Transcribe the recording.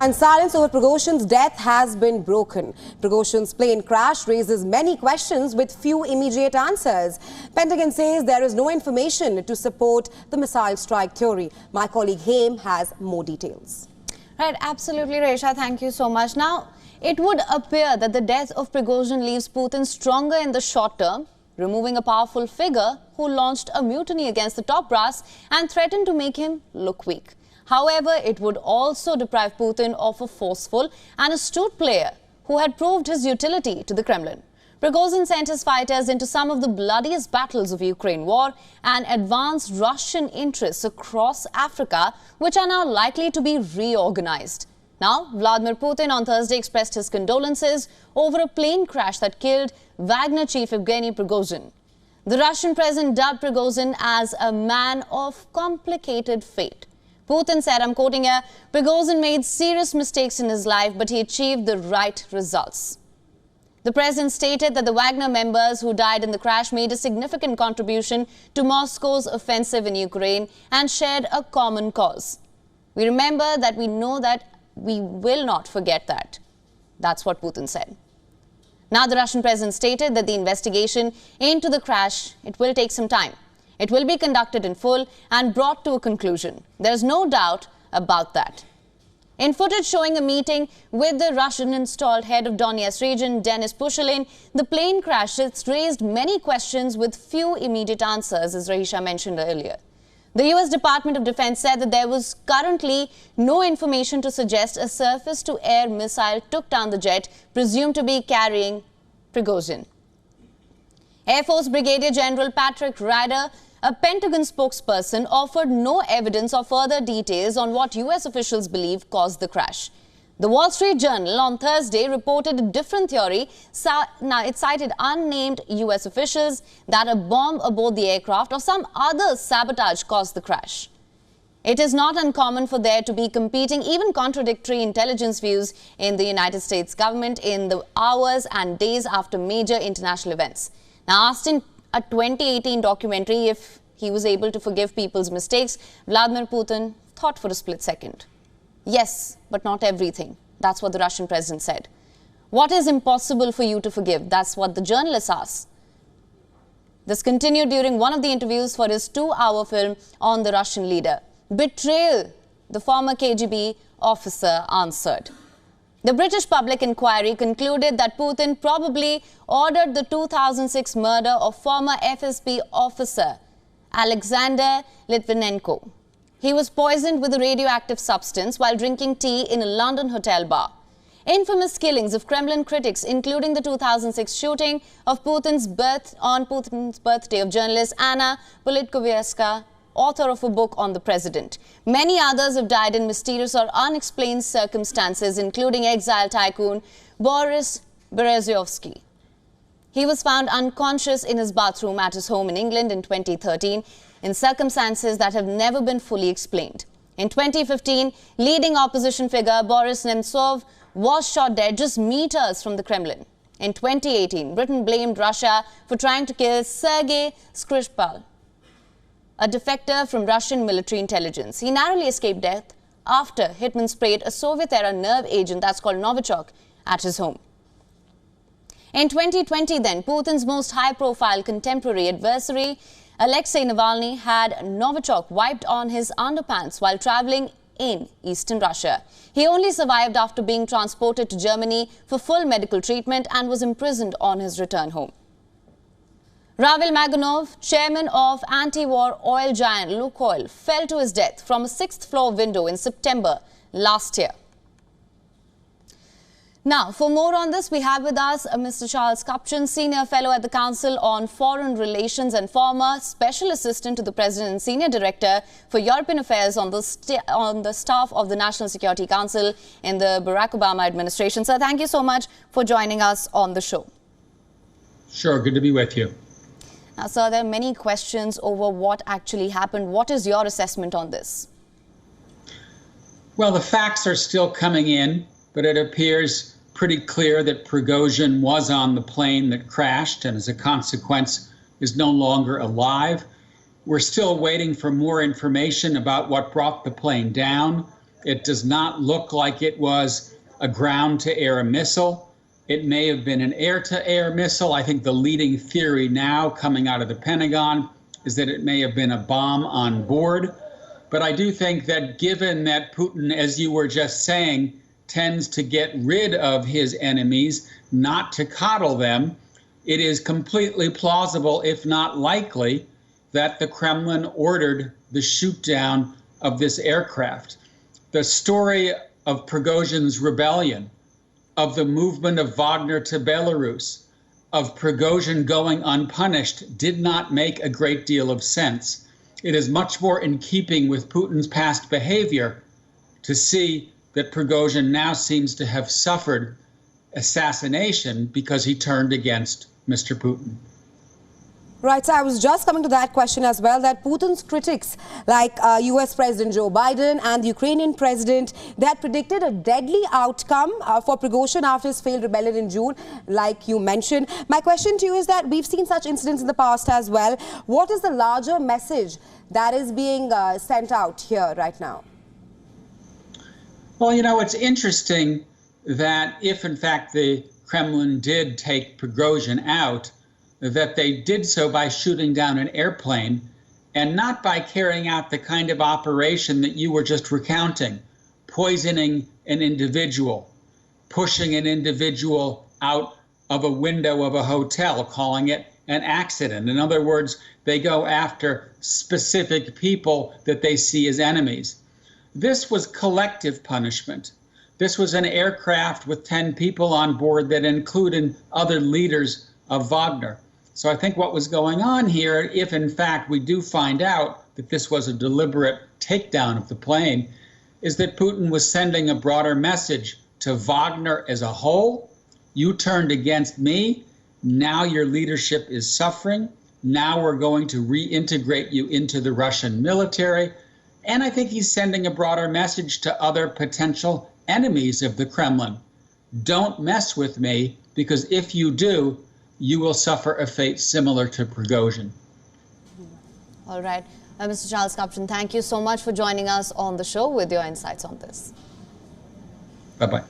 And silence over Prigozhin's death has been broken. Prigozhin's plane crash raises many questions with few immediate answers. Pentagon says there is no information to support the missile strike theory. My colleague Haim has more details. Right, absolutely, Resha. Thank you so much. Now, it would appear that the death of Prigozhin leaves Putin stronger in the short term, removing a powerful figure who launched a mutiny against the top brass and threatened to make him look weak. However, it would also deprive Putin of a forceful and astute player who had proved his utility to the Kremlin. Prigozhin sent his fighters into some of the bloodiest battles of the Ukraine war and advanced Russian interests across Africa, which are now likely to be reorganized. Now, Vladimir Putin on Thursday expressed his condolences over a plane crash that killed Wagner chief Evgeny Prigozhin. The Russian president dubbed Prigozhin as a man of complicated fate. Putin said, I'm quoting here, Prigozhin made serious mistakes in his life, but he achieved the right results. The president stated that the Wagner members who died in the crash made a significant contribution to Moscow's offensive in Ukraine and shared a common cause. We remember that, we know that, we will not forget that. That's what Putin said. Now the Russian president stated that the investigation into the crash, it will take some time. It will be conducted in full and brought to a conclusion. There is no doubt about that. In footage showing a meeting with the Russian-installed head of Donetsk region, Denis Pushilin, the plane crash has raised many questions with few immediate answers, as Rahisha mentioned earlier. The U.S. Department of Defense said that there was currently no information to suggest a surface-to-air missile took down the jet presumed to be carrying Prigozhin. Air Force Brigadier General Patrick Ryder, a Pentagon spokesperson, offered no evidence or further details on what U.S. officials believe caused the crash. The Wall Street Journal on Thursday reported a different theory. Now, it cited unnamed U.S. officials that a bomb aboard the aircraft or some other sabotage caused the crash. It is not uncommon for there to be competing, even contradictory intelligence views in the United States government in the hours and days after major international events. Now, asked in a 2018 documentary if he was able to forgive people's mistakes, Vladimir Putin thought for a split second. Yes, but not everything. That's what the Russian president said. What is impossible for you to forgive? That's what the journalist asked. This continued during one of the interviews for his 2-hour film on the Russian leader. Betrayal, the former KGB officer answered. The British public inquiry concluded that Putin probably ordered the 2006 murder of former FSB officer Alexander Litvinenko. He was poisoned with a radioactive substance while drinking tea in a London hotel bar. Infamous killings of Kremlin critics, including the 2006 shooting of Putin's birthday of journalist Anna Politkovskaya, author of a book on the president. Many others have died in mysterious or unexplained circumstances, including exile tycoon Boris Berezovsky. He was found unconscious in his bathroom at his home in England in 2013 in circumstances that have never been fully explained. In 2015, leading opposition figure Boris Nemtsov was shot dead just meters from the Kremlin. In 2018, Britain blamed Russia for trying to kill Sergei Skripal, a defector from Russian military intelligence. He narrowly escaped death after hitmen sprayed a Soviet-era nerve agent, that's called Novichok, at his home. In 2020 then, Putin's most high-profile contemporary adversary, Alexei Navalny, had Novichok wiped on his underpants while traveling in eastern Russia. He only survived after being transported to Germany for full medical treatment and was imprisoned on his return home. Ravil Maganov, chairman of anti-war oil giant Lukoil, fell to his death from a 6th-floor window in September last year. Now, for more on this, we have with us Mr. Charles Kupchan, Senior Fellow at the Council on Foreign Relations and former Special Assistant to the President and Senior Director for European Affairs on the staff of the National Security Council in the Barack Obama administration. Sir, thank you so much for joining us on the show. Sure, good to be with you. Now, sir, there are many questions over what actually happened. What is your assessment on this? Well, the facts are still coming in, but it appears pretty clear that Prigozhin was on the plane that crashed and as a consequence is no longer alive. We're still waiting for more information about what brought the plane down. It does not look like it was a ground-to-air missile. It may have been an air-to-air missile. I think the leading theory now coming out of the Pentagon is that it may have been a bomb on board. But I do think that given that Putin, as you were just saying, tends to get rid of his enemies, not to coddle them, it is completely plausible, if not likely, that the Kremlin ordered the shoot-down of this aircraft. The story of Prigozhin's rebellion, of the movement of Wagner to Belarus, of Prigozhin going unpunished did not make a great deal of sense. It is much more in keeping with Putin's past behavior to see that Prigozhin now seems to have suffered assassination because he turned against Mr. Putin. Right, so I was just coming to that question as well, that Putin's critics like US President Joe Biden and the Ukrainian president, they had predicted a deadly outcome for Prigozhin after his failed rebellion in June, like you mentioned. My question to you is that we've seen such incidents in the past as well. What is the larger message that is being sent out here right now? Well, you know, it's interesting that if in fact the Kremlin did take Prigozhin out, that they did so by shooting down an airplane and not by carrying out the kind of operation that you were just recounting, poisoning an individual, pushing an individual out of a window of a hotel, calling it an accident. In other words, they go after specific people that they see as enemies. This was collective punishment. This was an aircraft with 10 people on board that included other leaders of Wagner. So I think what was going on here, if in fact we do find out that this was a deliberate takedown of the plane, is that Putin was sending a broader message to Wagner as a whole. You turned against me. Now your leadership is suffering. Now we're going to reintegrate you into the Russian military. And I think he's sending a broader message to other potential enemies of the Kremlin. Don't mess with me, because if you do, you will suffer a fate similar to Prigozhin. All right. Mr. Charles Kupchan, thank you so much for joining us on the show with your insights on this. Bye-bye.